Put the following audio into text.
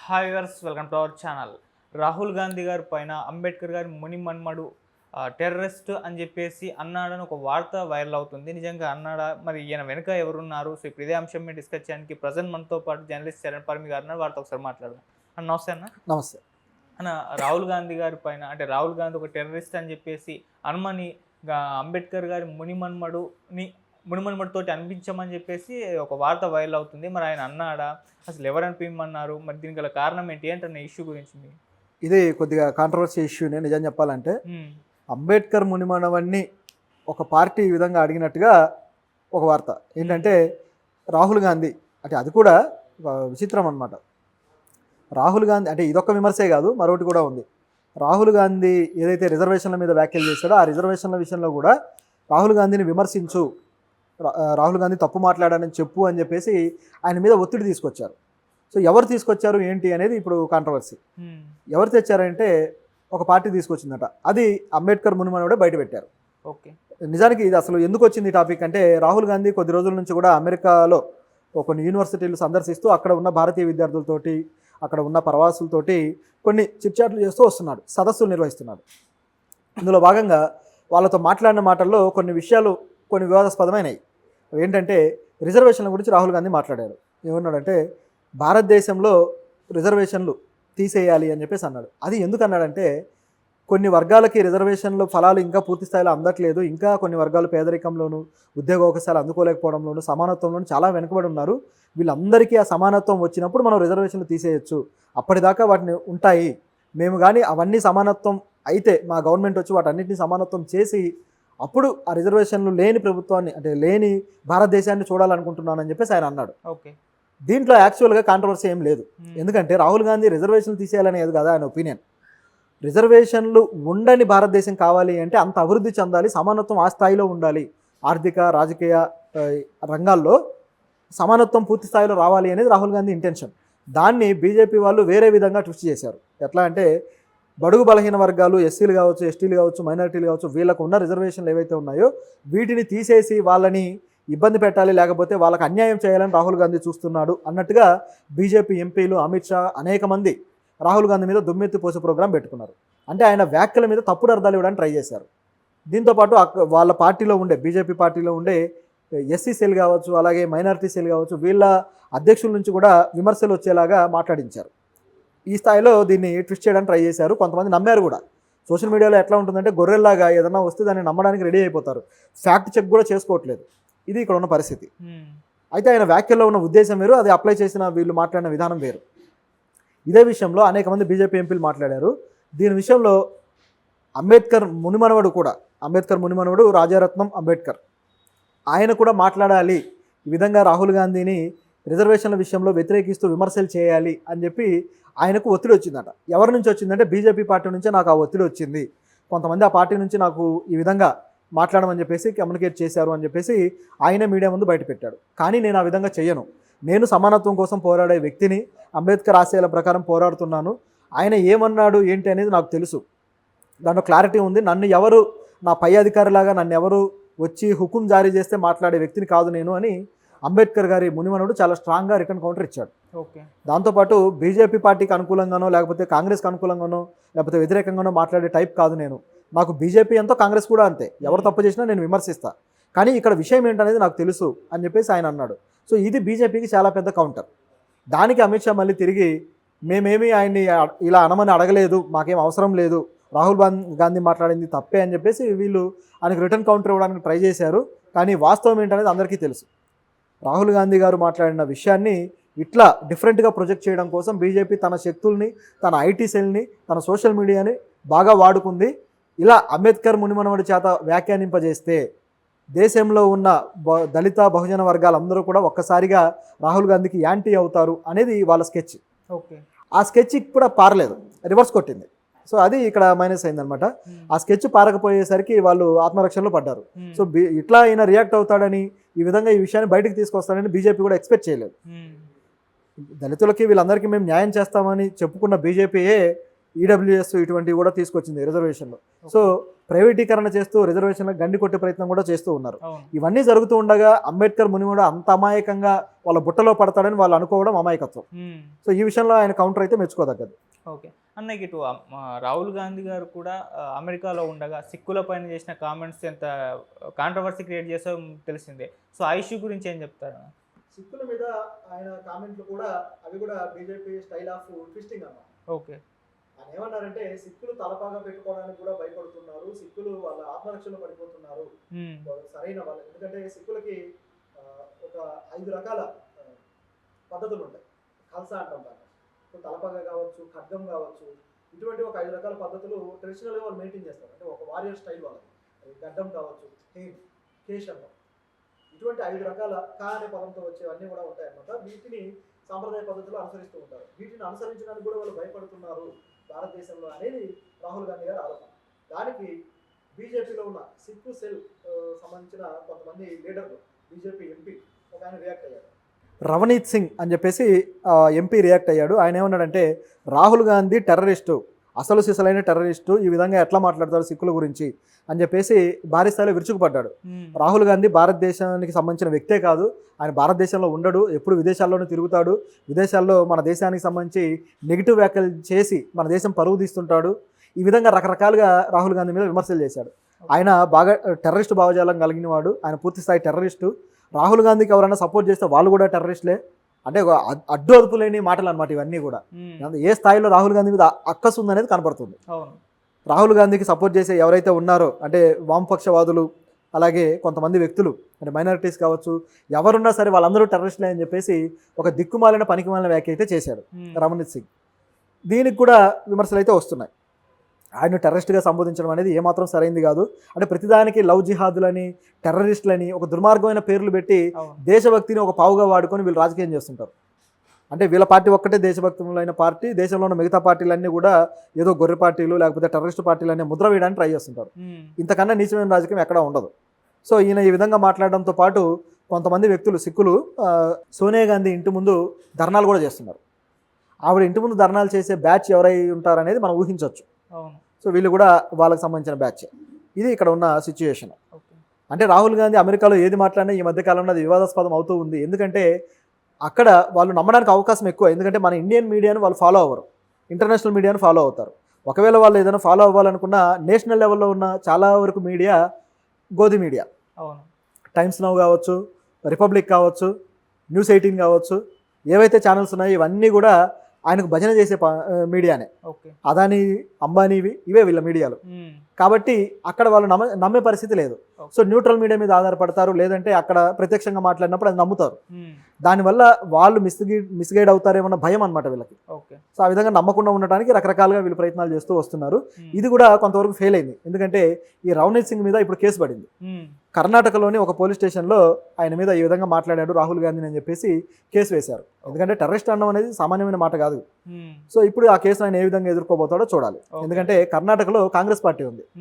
Hi viewers, welcome to our channel. Rahul Gandhi గారి పైన అంబేద్కర్ గారి ముని మన్మడు టెర్రరిస్ట్ అని చెప్పేసి అన్నాడని ఒక వార్త వైరల్ అవుతుంది. నిజంగా అన్నాడా? మరి ఈయన వెనుక ఎవరున్నారు? సో ఇప్పుడు ఇదే అంశం మీద డిస్కస్ చేయడానికి ప్రజెంట్ మనతో పాటు జర్నలిస్ట్ చరణ్ పర్మి గారు ఉన్నారు. వారితో ఒకసారి మాట్లాడదాం. అన్న నమస్తే అన్న. నమస్తే. అన్న, రాహుల్ గాంధీ గారి పైన అంటే రాహుల్ గాంధీ ఒక టెర్రరిస్ట్ అని చెప్పేసి అనుమని అంబేద్కర్ గారి మునిమన్మడితోటి అనిపించమని చెప్పేసి ఒక వార్త వైరల్ అవుతుంది. మరి ఆయన అన్నాడా? అసలు ఎవరు అనిపించమన్నారు? మరి దీనికి గల కారణం ఏంటి ఏంటన్న ఇష్యూ గురించి? ఇది కొద్దిగా కాంట్రవర్సీ ఇష్యూనే నిజం చెప్పాలంటే. అంబేద్కర్ మునిమనవన్ని ఒక పార్టీ ఈ విధంగా అడిగినట్టుగా ఒక వార్త ఏంటంటే, రాహుల్ గాంధీ అంటే అది కూడా విచిత్రం అనమాట. రాహుల్ గాంధీ అంటే ఇదొక్క విమర్శే కాదు, మరొకటి కూడా ఉంది. రాహుల్ గాంధీ ఏదైతే రిజర్వేషన్ల మీద వ్యాఖ్యలు చేశాడో ఆ రిజర్వేషన్ల విషయంలో కూడా రాహుల్ గాంధీని విమర్శించు, రాహుల్ గాంధీ తప్పు మాట్లాడానని చెప్పు అని చెప్పేసి ఆయన మీద ఒత్తిడి తీసుకొచ్చారు. సో ఎవరు తీసుకొచ్చారు ఏంటి అనేది ఇప్పుడు కాంట్రవర్సీ. ఎవరు తెచ్చారంటే ఒక పార్టీ తీసుకొచ్చిందట. అది అంబేద్కర్ మునిమనుడే బయట పెట్టారు. ఓకే, నిజానికి ఇది అసలు ఎందుకు వచ్చింది ఈ టాపిక్ అంటే, రాహుల్ గాంధీ కొద్ది రోజుల నుంచి కూడా అమెరికాలో కొన్ని యూనివర్సిటీలు సందర్శిస్తూ అక్కడ ఉన్న భారతీయ విద్యార్థులతోటి, అక్కడ ఉన్న ప్రవాసులతోటి కొన్ని చిట్చాట్లు చేస్తూ వస్తున్నాడు, సదస్సులు నిర్వహిస్తున్నాడు. ఇందులో భాగంగా వాళ్ళతో మాట్లాడిన మాటల్లో కొన్ని విషయాలు కొన్ని వివాదాస్పదమైనవి. ఏంటంటే రిజర్వేషన్ల గురించి రాహుల్ గాంధీ మాట్లాడారు. ఏమన్నాడంటే, భారతదేశంలో రిజర్వేషన్లు తీసేయాలి అని చెప్పేసి అన్నాడు. అది ఎందుకు అన్నాడంటే, కొన్ని వర్గాలకి రిజర్వేషన్లు ఫలాలు ఇంకా పూర్తి స్థాయిలో అందట్లేదు, ఇంకా కొన్ని వర్గాలు పేదరికంలోను, ఉద్యోగ అవకాశాలు అందుకోలేకపోవడంలోను, సమానత్వంలోను చాలా వెనుకబడి ఉన్నారు. వీళ్ళందరికీ ఆ సమానత్వం వచ్చినప్పుడు మనం రిజర్వేషన్లు తీసేయచ్చు, అప్పటిదాకా వాటిని ఉంటాయి. మేము కానీ అవన్నీ సమానత్వం అయితే మా గవర్నమెంట్ వచ్చి వాటన్నిటిని సమానత్వం చేసి అప్పుడు ఆ రిజర్వేషన్లు లేని ప్రభుత్వాన్ని అంటే లేని భారతదేశాన్ని చూడాలనుకుంటున్నానని చెప్పేసి ఆయన అన్నాడు. ఓకే, దీంట్లో యాక్చువల్గా కాంట్రవర్సీ ఏం లేదు. ఎందుకంటే రాహుల్ గాంధీ రిజర్వేషన్లు తీసేయాలనేది కదా ఆయన ఒపీనియన్. రిజర్వేషన్లు ఉండని భారతదేశం కావాలి అంటే అంత అభివృద్ధి చెందాలి, సమానత్వం ఆ స్థాయిలో ఉండాలి, ఆర్థిక రాజకీయ రంగాల్లో సమానత్వం పూర్తి స్థాయిలో రావాలి అనేది రాహుల్ గాంధీ ఇంటెన్షన్. దాన్ని బీజేపీ వాళ్ళు వేరే విధంగా ట్విస్ట్ చేశారు. ఎట్లా అంటే, బడుగు బలహీన వర్గాలు, ఎస్సీలు కావచ్చు, ఎస్టీలు కావచ్చు, మైనారిటీలు కావచ్చు, వీళ్ళకు ఉన్న రిజర్వేషన్లు ఏవైతే ఉన్నాయో వీటిని తీసేసి వాళ్ళని ఇబ్బంది పెట్టాలి, లేకపోతే వాళ్ళకి అన్యాయం చేయాలని రాహుల్ గాంధీ చూస్తున్నాడు అన్నట్టుగా బీజేపీ ఎంపీలు, అమిత్ షా అనేక మంది రాహుల్ గాంధీ మీద దుమ్మెత్తి పోసే ప్రోగ్రాం పెట్టుకున్నారు. అంటే ఆయన వ్యాఖ్యల మీద తప్పుడు అర్థాలు ఇవ్వడానికి ట్రై చేశారు. దీంతోపాటు వాళ్ళ పార్టీలో ఉండే బీజేపీ పార్టీలో ఉండే ఎస్సీ సెల్ కావచ్చు, అలాగే మైనారిటీ సెల్ కావచ్చు, వీళ్ళ అధ్యక్షుల నుంచి కూడా విమర్శలు వచ్చేలాగా మాట్లాడించారు. ఈ స్థాయిలో దీన్ని ట్విస్ట్ చేయడానికి ట్రై చేశారు. కొంతమంది నమ్మారు కూడా. సోషల్ మీడియాలో ఎట్లా ఉంటుందంటే, గొర్రెల్లాగా ఏదైనా వస్తే దాన్ని నమ్మడానికి రెడీ అయిపోతారు, ఫ్యాక్ట్ చెక్ కూడా చేసుకోవట్లేదు. ఇది ఇక్కడ ఉన్న పరిస్థితి. అయితే ఆయన వ్యాఖ్యల్లో ఉన్న ఉద్దేశం వేరు, అది అప్లై చేసిన వీళ్ళు మాట్లాడిన విధానం వేరు. ఇదే విషయంలో అనేక మంది బీజేపీ ఎంపీలు మాట్లాడారు. దీని విషయంలో అంబేద్కర్ మునిమనవడు రాజారత్నం అంబేద్కర్, ఆయన కూడా మాట్లాడాలి. ఈ విధంగా రాహుల్ గాంధీని రిజర్వేషన్ల విషయంలో వ్యతిరేకిస్తూ విమర్శలు చేయాలి అని చెప్పి ఆయనకు ఒత్తిడి వచ్చిందట. ఎవరి నుంచి వచ్చిందంటే, బీజేపీ పార్టీ నుంచే నాకు ఆ ఒత్తిడి వచ్చింది, కొంతమంది ఆ పార్టీ నుంచి నాకు ఈ విధంగా మాట్లాడమని చెప్పేసి కమ్యూనికేట్ చేశారు అని చెప్పేసి ఆయనే మీడియా ముందు బయటపెట్టాడు. కానీ నేను ఆ విధంగా చెయ్యను, నేను సమానత్వం కోసం పోరాడే వ్యక్తిని, అంబేద్కర్ ఆశయాల ప్రకారం పోరాడుతున్నాను. ఆయన ఏమన్నాడు ఏంటి అనేది నాకు తెలుసు, దాంట్లో క్లారిటీ ఉంది. నన్ను ఎవరు నా పై అధికారిలాగా నన్ను ఎవరు వచ్చి హుకుం జారీ చేస్తే మాట్లాడే వ్యక్తిని కాదు నేను అని అంబేద్కర్ గారి మునిమనుడు చాలా స్ట్రాంగ్గా రిటర్న్ కౌంటర్ ఇచ్చాడు. ఓకే, దాంతోపాటు బీజేపీ పార్టీకి అనుకూలంగానో, లేకపోతే కాంగ్రెస్కి అనుకూలంగానో, లేకపోతే వ్యతిరేకంగానో మాట్లాడే టైప్ కాదు నేను. నాకు బీజేపీ ఎంతో, కాంగ్రెస్ కూడా అంతే. ఎవరు తప్పు చేసినా నేను విమర్శిస్తా, కానీ ఇక్కడ విషయం ఏంటనేది నాకు తెలుసు అని చెప్పేసి ఆయన అన్నాడు. సో ఇది బీజేపీకి చాలా పెద్ద కౌంటర్. దానికి అమిత్ షా మళ్ళీ తిరిగి, మేమేమి ఆయన్ని ఇలా అనమని అడగలేదు, మాకేం అవసరం లేదు, రాహుల్ గాంధీ మాట్లాడింది తప్పే అని చెప్పేసి వీళ్ళు ఆయనకు రిటర్న్ కౌంటర్ ఇవ్వడానికి ట్రై చేశారు. కానీ వాస్తవం ఏంటనేది అందరికీ తెలుసు. రాహుల్ గాంధీ గారు మాట్లాడిన విషయాన్ని ఇట్లా డిఫరెంట్గా ప్రొజెక్ట్ చేయడం కోసం బీజేపీ తన శక్తుల్ని, తన ఐటీ సెల్ని, తన సోషల్ మీడియాని బాగా వాడుకుంది. ఇలా అంబేద్కర్ మునిమనవడి చేత వ్యాఖ్యానింపజేస్తే దేశంలో ఉన్న దళిత బహుజన వర్గాలందరూ కూడా ఒక్కసారిగా రాహుల్ గాంధీకి యాంటీ అవుతారు అనేది వాళ్ళ స్కెచ్. ఓకే, ఆ స్కెచ్ కూడా పారలేదు, రివర్స్ కొట్టింది. సో అది ఇక్కడ మైనస్ అయిందనమాట. ఆ స్కెచ్ పారకపోయేసరికి వాళ్ళు ఆత్మరక్షణలో పడ్డారు. సో ఇట్లా ఈయన రియాక్ట్ అవుతాడని, ఈ విధంగా ఈ విషయాన్ని బయటకు తీసుకొస్తాడని బీజేపీ కూడా ఎక్స్పెక్ట్ చేయలేదు. దళితులకి వీళ్ళందరికీ మేము న్యాయం చేస్తామని చెప్పుకున్న బీజేపీయే ఈడబ్ల్యూఎస్ ఇటువంటివి కూడా తీసుకొచ్చింది రిజర్వేషన్లో. సో ప్రైవేటీకరణ చేస్తూ రిజర్వేషన్లకు గండి కొట్టే ప్రయత్నం కూడా చేస్తూ ఉన్నారు. అవును. ఇవన్నీ జరుగుతూ ఉండగా అంబేద్కర్ మునిమడు అంత అమాయకంగా వాళ్ళ బుట్టలో పడతాడని వాళ్ళు అనుకోవడం అమాయకత్వం. సో ఈ విషయంలో ఆయన కౌంటర్ అయితే మెచ్చుకోదగ్గది. ఓకే. అన్నకి ఇటు రాహుల్ గాంధీ గారు కూడా అమెరికాలో ఉండగా సిక్కుల పైన చేసిన కామెంట్స్ ఎంత కాంట్రవర్సీ క్రియేట్ చేసో తెలిసిందే. సో ఆ ఇష్యూ గురించి ఏం చెప్తారు? సిక్కుల మీద ఆయన కామెంట్లు కూడా అవి కూడా బీజేపీ స్టైల్ ఆఫ్ ట్విస్టింగ్ అన్నమాట. ఓకే. ఆయన ఏమన్నారంటే సిక్కులు తలపాగా పెట్టుకోవడానికి కూడా భయపడుతున్నారు, సిక్కులు వాళ్ళ ఆత్మరక్షలో పడిపోతున్నారు, సరైన వాళ్ళు. ఎందుకంటే సిక్కులకి ఒక 5 రకాల పద్ధతులు ఉంటాయి. ఖల్సా అంటాం దాన్ని. తలపాగా కావచ్చు, ఖడ్గం కావచ్చు, ఇటువంటి ఒక 5 రకాల పద్ధతులు ట్రెడిషనల్గా వాళ్ళు మెయింటైన్ చేస్తారు. అంటే ఒక వారియర్ స్టైల్ వాళ్ళది. అది గడ్డం కావచ్చు, కేశం, ఇటువంటి 5 రకాల కా అనే పదంతో వచ్చేవన్నీ కూడా ఉంటాయన్నమాట. వీటిని సాంప్రదాయ పద్ధతిలో అనుసరిస్తూ ఉంటారు. వీటిని అనుసరించడానికి కూడా వాళ్ళు భయపడుతున్నారు భారతదేశంలో అనేది రాహుల్ గాంధీ గారి ఆరోపణ. దానికి బీజేపీలో ఉన్న సిక్కు సెల్ సంబంధించిన కొంతమంది లీడర్లు, బీజేపీ ఎంపీ ఒక ఆయన రియాక్ట్ అయ్యారు. రవనీత్ సింగ్ అని చెప్పేసి ఎంపీ రియాక్ట్ అయ్యాడు. ఆయన ఏమన్నాడంటే రాహుల్ గాంధీ టెర్రరిస్టు, అసలు సిసలైన టెర్రరిస్టు, ఈ విధంగా ఎట్లా మాట్లాడతాడు సిక్కుల గురించి అని చెప్పేసి భారీ స్థాయిలో విరుచుకుపడ్డాడు. రాహుల్ గాంధీ భారతదేశానికి సంబంధించిన వ్యక్తే కాదు, ఆయన భారతదేశంలో ఉండడు, ఎప్పుడు విదేశాల్లోనే తిరుగుతాడు, విదేశాల్లో మన దేశానికి సంబంధించి నెగిటివ్ వ్యాఖ్యలు చేసి మన దేశం పరువు తీస్తుంటాడు. ఈ విధంగా రకరకాలుగా రాహుల్ గాంధీ మీద విమర్శలు చేశాడు. ఆయన బాగా టెర్రరిస్టు భావజాలం కలిగిన వాడు, ఆయన పూర్తి స్థాయి టెర్రరిస్టు. రాహుల్ గాంధీకి ఎవరైనా సపోర్ట్ చేస్తే వాళ్ళు కూడా టెర్రరిస్టులే. అంటే అడ్డు అదుపు లేని మాటలు అనమాట ఇవన్నీ కూడా. ఏ స్థాయిలో రాహుల్ గాంధీ మీద అక్కసు ఉందనేది కనపడుతుంది. రాహుల్ గాంధీకి సపోర్ట్ చేసే ఎవరైతే ఉన్నారో అంటే వామపక్షవాదులు, అలాగే కొంతమంది వ్యక్తులు అంటే మైనారిటీస్ కావచ్చు, ఎవరున్నా సరే వాళ్ళందరూ టెర్రరిస్టులే అని చెప్పేసి ఒక దిక్కుమాలిన పనికిమాలిన వ్యాఖ్య అయితే చేశాడు రవనీత్ సింగ్. దీనికి కూడా విమర్శలు అయితే వస్తున్నాయి. ఆయన టెర్రరిస్ట్గా సంబోధించడం అనేది ఏమాత్రం సరైంది కాదు. అంటే ప్రతిదానికి లవ్ జిహాదులని, టెర్రరిస్టులని ఒక దుర్మార్గమైన పేర్లు పెట్టి దేశభక్తిని ఒక పావుగా వాడుకొని వీళ్ళు రాజకీయం చేస్తుంటారు. అంటే వీళ్ళ పార్టీ ఒక్కటే దేశభక్తులైన పార్టీ, దేశంలో ఉన్న మిగతా పార్టీలన్నీ కూడా ఏదో గొర్రె పార్టీలు లేకపోతే టెర్రరిస్ట్ పార్టీలు అనే ముద్ర వేయడానికి ట్రై చేస్తుంటారు. ఇంతకన్నా నీచమైన రాజకీయం ఎక్కడా ఉండదు. సో ఈయన ఈ విధంగా మాట్లాడడంతో పాటు కొంతమంది వ్యక్తులు సిక్కులు సోనియా గాంధీ ఇంటి ముందు ధర్నాలు కూడా చేస్తున్నారు. ఆవిడ ఇంటి ముందు ధర్నాలు చేసే బ్యాచ్ ఎవరై ఉంటారనేది మనం ఊహించవచ్చు. సో వీళ్ళు కూడా వాళ్ళకి సంబంధించిన బ్యాచ్. ఇది ఇక్కడ ఉన్న సిచ్యుయేషన్. అంటే రాహుల్ గాంధీ అమెరికాలో ఏది మాట్లాడినా ఈ మధ్యకాలంలో అది వివాదాస్పదం అవుతూ ఉంది. ఎందుకంటే అక్కడ వాళ్ళు నమ్మడానికి అవకాశం ఎక్కువ. ఎందుకంటే మన ఇండియన్ మీడియాను వాళ్ళు ఫాలో అవ్వరు, ఇంటర్నేషనల్ మీడియాను ఫాలో అవుతారు. ఒకవేళ వాళ్ళు ఏదైనా ఫాలో అవ్వాలనుకున్న నేషనల్ లెవెల్లో ఉన్న చాలా వరకు మీడియా గోధి మీడియా, టైమ్స్ నౌ కావచ్చు, రిపబ్లిక్ కావచ్చు, న్యూస్ 18 కావచ్చు, ఏవైతే ఛానల్స్ ఉన్నాయో ఇవన్నీ కూడా ఆయనకు భజన చేసే మీడియానే. అదాని, అంబానీవి ఇవే వీళ్ళ మీడియాలు. కాబట్టి అక్కడ వాళ్ళు నమ్మే పరిస్థితి లేదు. సో న్యూట్రల్ మీడియా మీద ఆధారపడతారు, లేదంటే అక్కడ ప్రత్యక్షంగా మాట్లాడినప్పుడు అది నమ్ముతారు. దానివల్ల వాళ్ళు మిస్గైడ్ అవుతారేమన్న భయం అనమాట వీళ్ళకి. సో ఆ విధంగా నమ్మకుండా ఉండటానికి రకరకాలుగా వీళ్ళు ప్రయత్నాలు చేస్తూ వస్తున్నారు. ఇది కూడా కొంతవరకు ఫెయిల్ అయింది. ఎందుకంటే ఈ రవనీత్ సింగ్ మీద ఇప్పుడు కేసు పడింది. కర్ణాటకలోని ఒక పోలీస్ స్టేషన్లో ఆయన మీద ఈ విధంగా మాట్లాడాడు రాహుల్ గాంధీని అని చెప్పేసి కేసు వేశారు. ఎందుకంటే టెర్రరిస్ట్ అనడం అనేది సామాన్యమైన మాట కాదు. సో ఇప్పుడు ఆ కేసును ఆయన ఏ విధంగా ఎదుర్కోబోతాడో చూడాలి. ఎందుకంటే కర్ణాటకలో కాంగ్రెస్ పార్టీ ఉంది.